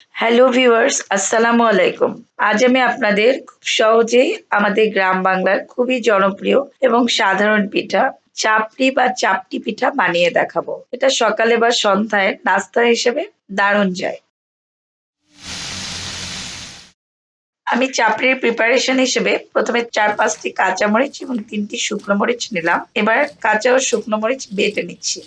Hello viewers, আসসালামু আলাইকুম। আজ আমি আপনাদের খুব সহজেই আমাদের গ্রাম বাংলার খুবই জনপ্রিয় এবং সাধারণ পিঠা চাপড়ি বা চাপটি পিঠা বানিয়ে দেখাবো। এটা সকালে বা সন্ধ্যায় নাস্তা হিসেবে দারুণ যায়। আমি চাপড়ির প্রিপারেশন হিসেবে প্রথমে ৪-৫টি কাঁচামরিচ এবং ৩টি শুকনো মরিচ নিলাম। এবার কাঁচা ও শুকনো মরিচ বেটে নিচ্ছি।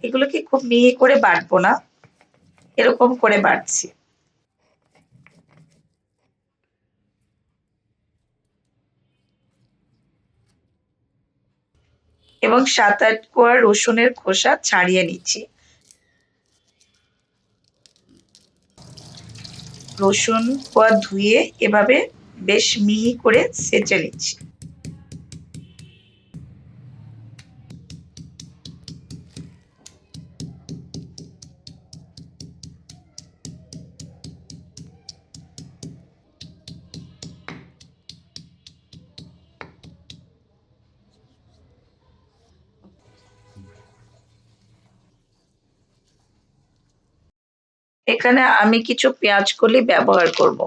এগুলোকে খুব মিহি করে বাটবো না, এরকম করে বাটছি। এবং ৭-৮ কোয়া রসুনের খোসা ছাড়িয়ে নিচ্ছি। রসুন কোয়া ধুয়ে এভাবে বেশ মিহি করে ছেঁচে নিচ্ছি। এখানে আমি কিছু পেঁয়াজ কলি ব্যবহার করব।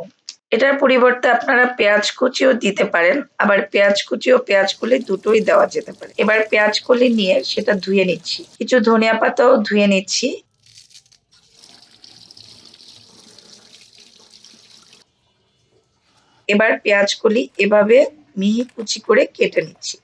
এটার পরিবর্তে আপনারা পেঁয়াজ কুচিও দিতে পারেন, আবার পেঁয়াজ কুচি ও পেঁয়াজ কলি দুটোই দেওয়া যেতে পারে। এবার পেঁয়াজ কলি নিয়ে সেটা ধুয়ে নিচ্ছি। কিছু ধনিয়া পাতাও ধুয়ে নিচ্ছি। এবার পেঁয়াজ কলি এভাবে মিহি কুচি করে কেটে নিচ্ছি।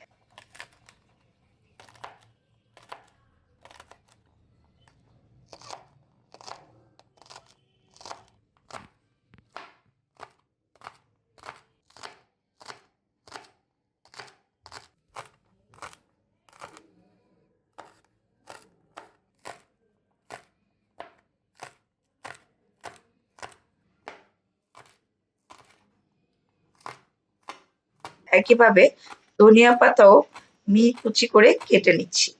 একইভাবে ধনিয়া পাতাও মিহি কুচি করে কেটে নিচ্ছি।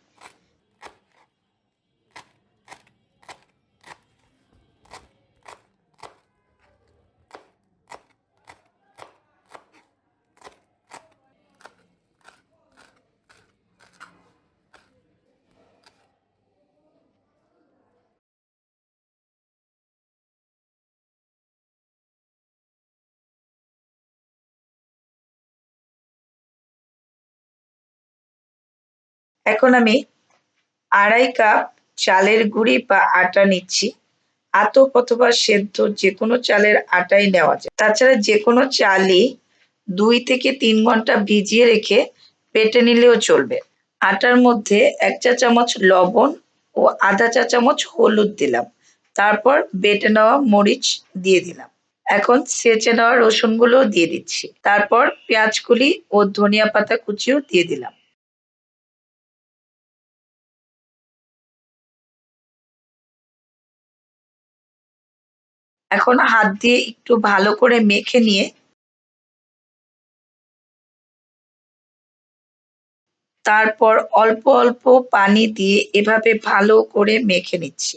এখন আমি ২.৫ কাপ চালের গুঁড়ি বা আটা নিচ্ছি। আতপ অথবা সেদ্ধ যেকোনো চালের আটাই নেওয়া যায়। তাছাড়া যেকোনো চালই ২ থেকে ৩ ঘন্টা ভিজিয়ে রেখে বেটে নিলেও চলবে। আটার মধ্যে ১ চা চামচ লবণ ও আধা চা চামচ হলুদ দিলাম। তারপর বেটে নেওয়া মরিচ দিয়ে দিলাম। এখন ছেঁচে নেওয়া রসুনগুলোও দিয়ে দিচ্ছি। তারপর পেঁয়াজ কলি ও ধনিয়া পাতা কুচিও দিয়ে দিলাম। এখন হাত দিয়ে একটু ভালো করে মেখে নিয়ে তারপর অল্প অল্প পানি দিয়ে এভাবে ভালো করে মেখে নিচ্ছি।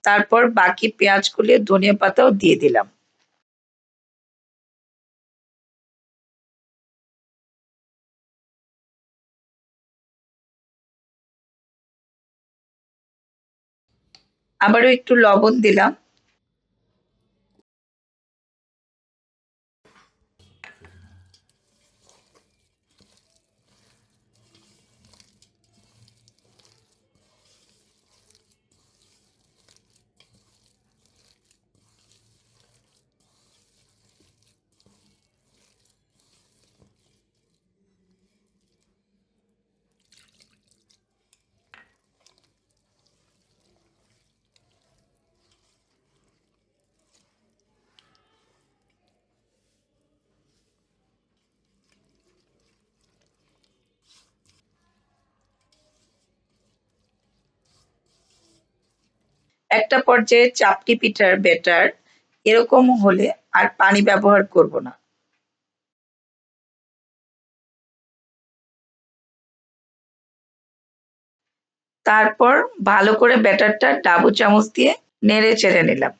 তারপর বাকি পেঁয়াজগুলি ধনিয়া পাতাও দিয়ে দিলাম। আবারও একটু লবণ দিলাম। একটা পর্যায়ে চাপটি পিঠার ব্যাটার এরকম হলে আর পানি ব্যবহার করব না। তারপর ভালো করে ব্যাটারটা ডাবু চামচ দিয়ে নেড়ে চেড়ে নিলাম।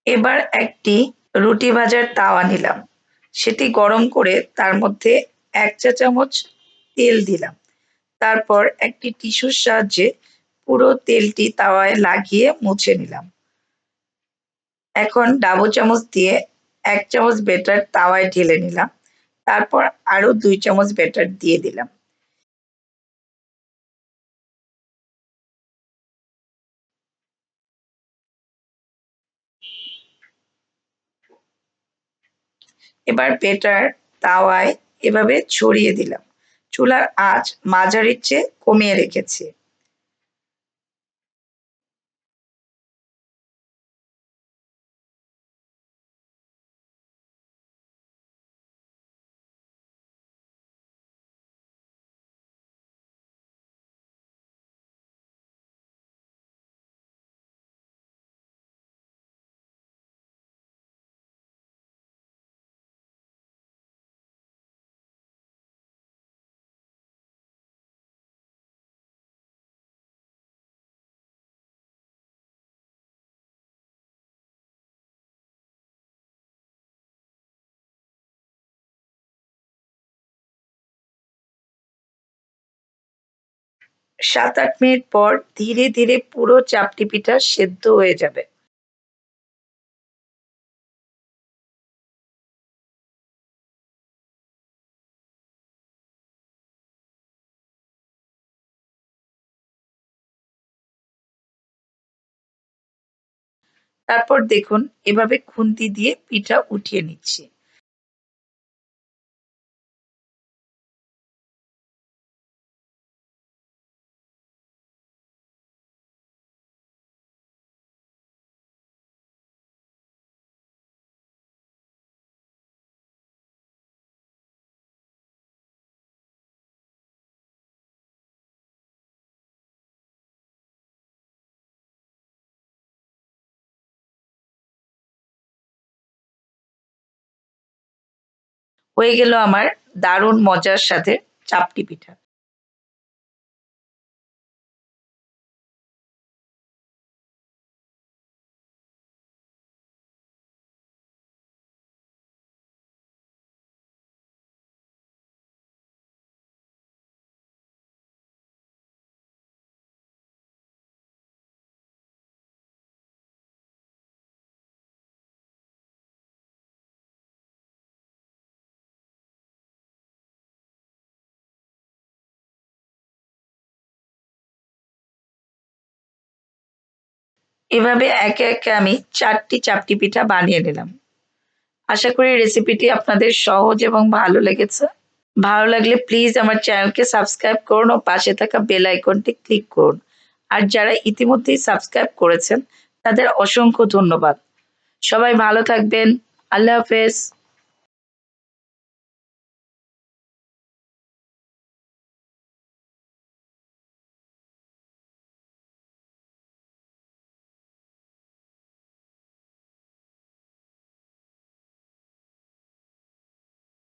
এবার একটি রুটি ভাজার তাওয়া নিলাম, সেটি গরম করে তার মধ্যে 1 চা চামচ তেল দিলাম। তারপর একটি টিস্যুর সাহায্যে পুরো তেলটি তাওয়ায় লাগিয়ে মুছে নিলাম। এখন ডাবু চামচ দিয়ে 1 চামচ ব্যাটার তাওয়ায় ঢেলে নিলাম। তারপর আরো 2 চামচ ব্যাটার দিয়ে দিলাম। এবার ব্যাটার তাওয়ায় এভাবে ছড়িয়ে দিলাম। চুলার আঁচ মাঝারির চেয়ে কমিয়ে রেখেছি। সাত আট মিনিট পর ধীরে ধীরে পুরো চাপটি পিঠা সেদ্ধ হয়ে যাবে। তারপর দেখুন এভাবে খুন্তি দিয়ে পিঠা উঠিয়ে নিচ্ছি। হয়ে গেল আমার দারুণ মজার সাথে চাপটি পিঠা। এভাবে একে একে আমি 4টি চাপটি পিঠা বানিয়ে নিলাম। আশা করি রেসিপিটি আপনাদের সহজ এবং ভালো লেগেছে। ভালো লাগলে প্লিজ আমার চ্যানেলকে সাবস্ক্রাইব করুন ও পাশে থাকা বেল আইকনটি ক্লিক করুন। আর যারা ইতিমধ্যেই সাবস্ক্রাইব করেছেন তাদের অসংখ্য ধন্যবাদ। সবাই ভালো থাকবেন। আল্লাহ হাফেজ।